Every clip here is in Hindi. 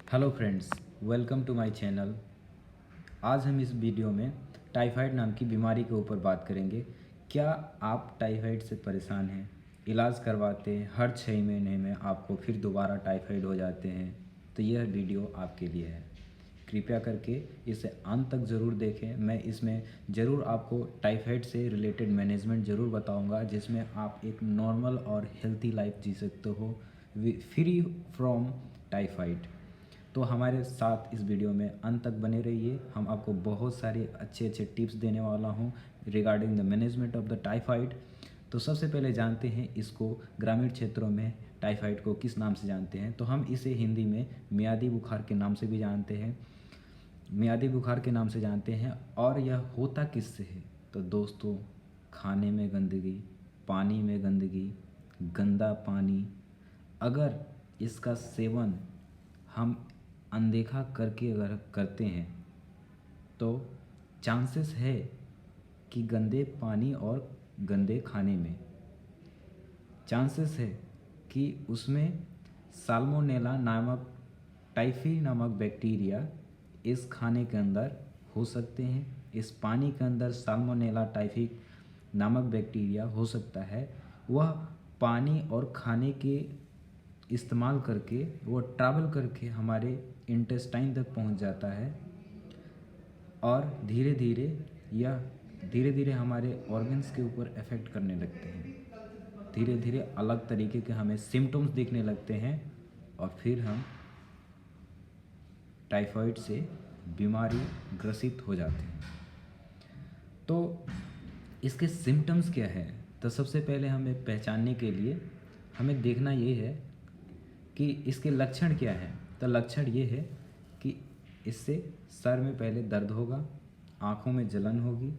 Hello friends, welcome to my channel. आज हम इस वीडियो में टाइफाइड नाम की बीमारी के ऊपर बात करेंगे। क्या आप टाइफाइड से परेशान हैं? इलाज करवाते हैं, हर 6 महीने में आपको फिर दोबारा टाइफाइड हो जाते हैं, तो यह वीडियो आपके लिए है। कृपया करके इसे अंत तक ज़रूर देखें। मैं इसमें ज़रूर आपको टाइफाइड से रिलेटेड मैनेजमेंट ज़रूर बताऊंगा, जिसमें आप एक नॉर्मल और हेल्थी लाइफ जी सकते हो फ्री फ्रॉम टाइफाइड। तो हमारे साथ इस वीडियो में अंत तक बने रहिए। हम आपको बहुत सारे अच्छे अच्छे टिप्स देने वाला हूँ regarding the management of the typhoid. तो सबसे पहले जानते हैं इसको ग्रामीण क्षेत्रों में टाइफाइड को किस नाम से जानते हैं। तो हम इसे हिंदी में मियादी बुखार के नाम से भी जानते हैं, मियादी बुखार के नाम से जानते हैं। और यह होता किससे है? तो दोस्तों, खाने में गंदगी, पानी में गंदगी, गंदा पानी, अगर इसका सेवन हम अनदेखा करके अगर करते हैं तो चांसेस है कि गंदे पानी और गंदे खाने में चांसेस है कि उसमें साल्मोनेला नामक टाइफी नामक बैक्टीरिया इस खाने के अंदर हो सकते हैं। इस पानी के अंदर साल्मोनेला टाइफी नामक बैक्टीरिया हो सकता है। वह पानी और खाने के इस्तेमाल करके वो ट्रैवल करके हमारे इंटेस्टाइन तक पहुंच जाता है और धीरे धीरे हमारे ऑर्गन्स के ऊपर इफ़ेक्ट करने लगते हैं। धीरे धीरे अलग तरीके के हमें सिम्टम्स दिखने लगते हैं और फिर हम टाइफाइड से बीमारी ग्रसित हो जाते हैं। तो इसके सिम्टम्स क्या है? तो सबसे पहले हमें पहचानने के लिए हमें देखना ये है कि इसके लक्षण क्या है। तो लक्षण ये है कि इससे सर में पहले दर्द होगा, आँखों में जलन होगी,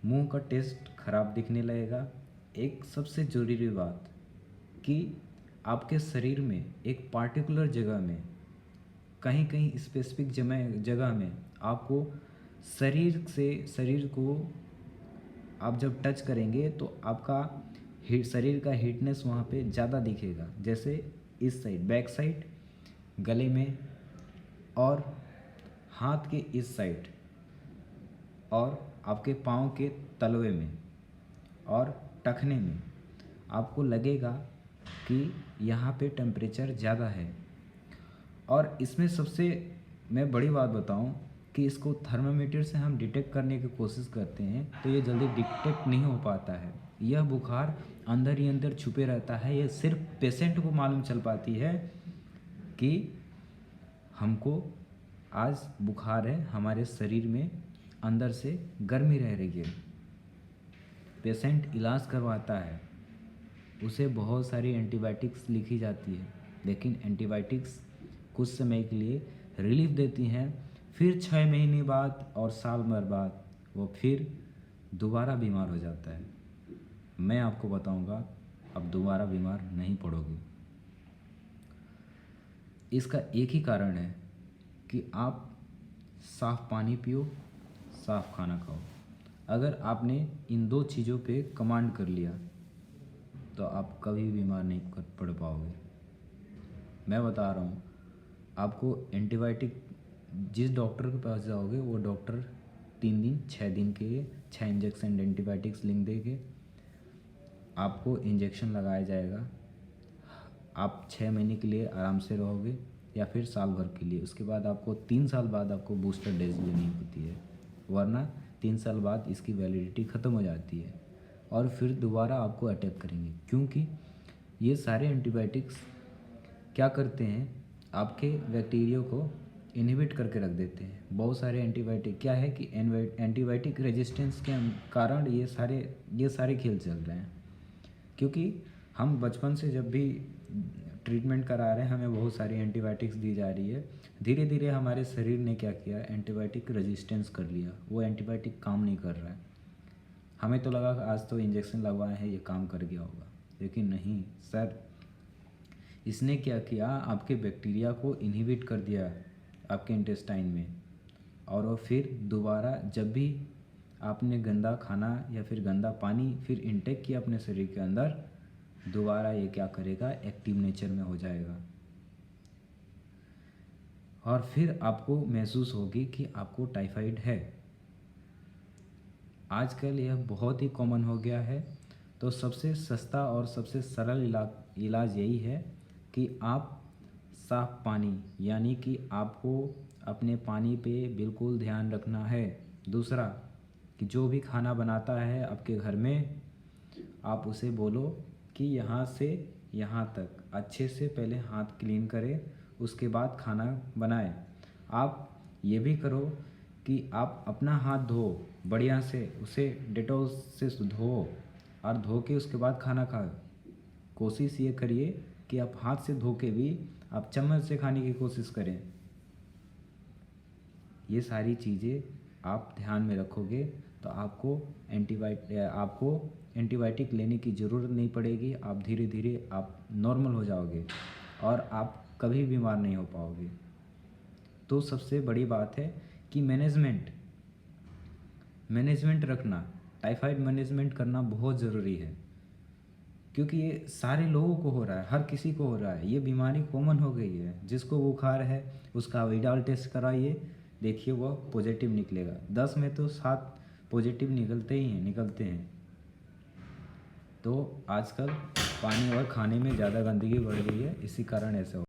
मुंह का टेस्ट खराब दिखने लगेगा। एक सबसे ज़रूरी बात कि आपके शरीर में एक पार्टिकुलर जगह में, कहीं कहीं स्पेसिफिक जगह में आपको शरीर को आप जब टच करेंगे तो आपका शरीर का हीटनेस वहाँ पे ज़्यादा दिखेगा। जैसे इस साइड, बैक साइड, गले में और हाथ के इस साइड और आपके पाँव के तलवे में और टखने में आपको लगेगा कि यहाँ पे टेम्परेचर ज़्यादा है। और इसमें सबसे मैं बड़ी बात बताऊं कि इसको थर्मामीटर से हम डिटेक्ट करने की कोशिश करते हैं तो ये जल्दी डिटेक्ट नहीं हो पाता है। यह बुखार अंदर ही अंदर छुपे रहता है। ये सिर्फ पेशेंट को मालूम चल पाती है कि हमको आज बुखार है, हमारे शरीर में अंदर से गर्मी रह रही है। पेशेंट इलाज करवाता है, उसे बहुत सारी एंटीबायोटिक्स लिखी जाती है, लेकिन एंटीबायोटिक्स कुछ समय के लिए रिलीफ देती हैं। फिर 6 महीने बाद और साल भर बाद वो फिर दोबारा बीमार हो जाता है। मैं आपको बताऊंगा, अब दोबारा बीमार नहीं पड़ोगे। इसका एक ही कारण है कि आप साफ़ पानी पियो, साफ़ खाना खाओ। अगर आपने इन दो चीज़ों पे कमांड कर लिया तो आप कभी बीमार नहीं पड़ पाओगे। मैं बता रहा हूँ आपको, एंटीबायोटिक जिस डॉक्टर के पास जाओगे वो डॉक्टर 3 दिन 6 दिन के 6 इंजेक्शन एंटीबायोटिक्स लिख देंगे, आपको इंजेक्शन लगाया जाएगा। आप 6 महीने के लिए आराम से रहोगे या फिर साल भर के लिए। उसके बाद आपको 3 साल बाद आपको बूस्टर डोज लेनी होती है, वरना 3 साल बाद इसकी वैलिडिटी ख़त्म हो जाती है और फिर दोबारा आपको अटैक करेंगे। क्योंकि ये सारे एंटीबायोटिक्स क्या करते हैं, आपके बैक्टीरिया को इनहिबिट करके रख देते हैं। बहुत सारे एंटीबायोटिक क्या है कि एंटीबायोटिक रेजिस्टेंस के कारण ये सारे खेल चल रहे हैं। क्योंकि हम बचपन से जब भी ट्रीटमेंट करा रहे हैं, हमें बहुत सारी एंटीबायोटिक्स दी जा रही है। धीरे धीरे हमारे शरीर ने क्या किया, एंटीबायोटिक रेजिस्टेंस कर लिया, वो एंटीबायोटिक काम नहीं कर रहा है। हमें तो लगा आज तो इंजेक्शन लगवाए हैं ये काम कर गया होगा, लेकिन नहीं सर, इसने क्या किया, आपके बैक्टीरिया को इनहिबिट कर दिया आपके इंटेस्टाइन में। और वो फिर दोबारा जब भी आपने गंदा खाना या फिर गंदा पानी फिर इंटेक किया अपने शरीर के अंदर, दोबारा ये क्या करेगा, एक्टिव नेचर में हो जाएगा। और फिर आपको महसूस होगी कि आपको टाइफाइड है। आजकल यह बहुत ही कॉमन हो गया है। तो सबसे सस्ता और सबसे सरल इलाज यही है कि आप साफ़ पानी, यानी कि आपको अपने पानी पे बिल्कुल ध्यान रखना है। दूसरा कि जो भी खाना बनाता है आपके घर में, आप उसे बोलो कि यहाँ से यहाँ तक अच्छे से पहले हाथ क्लीन करें, उसके बाद खाना बनाएं। आप ये भी करो कि आप अपना हाथ धो बढ़िया से, उसे डेटॉल से धो और धो के उसके बाद खाना खाओ। कोशिश ये करिए कि आप हाथ से धो के भी आप चम्मच से खाने की कोशिश करें। ये सारी चीज़ें आप ध्यान में रखोगे तो आपको एंटीबायोटिक लेने की ज़रूरत नहीं पड़ेगी। आप धीरे धीरे आप नॉर्मल हो जाओगे और आप कभी बीमार नहीं हो पाओगे। तो सबसे बड़ी बात है कि मैनेजमेंट रखना, टाइफाइड मैनेजमेंट करना बहुत ज़रूरी है, क्योंकि ये सारे लोगों को हो रहा है, हर किसी को हो रहा है। ये बीमारी कॉमन हो गई है। जिसको बुखार है उसका विडाल टेस्ट कराइए, देखिए वह पॉजिटिव निकलेगा। 10 में तो 7 पॉजिटिव निकलते हैं। तो आजकल पानी और खाने में ज़्यादा गंदगी बढ़ गई है, इसी कारण ऐसा हो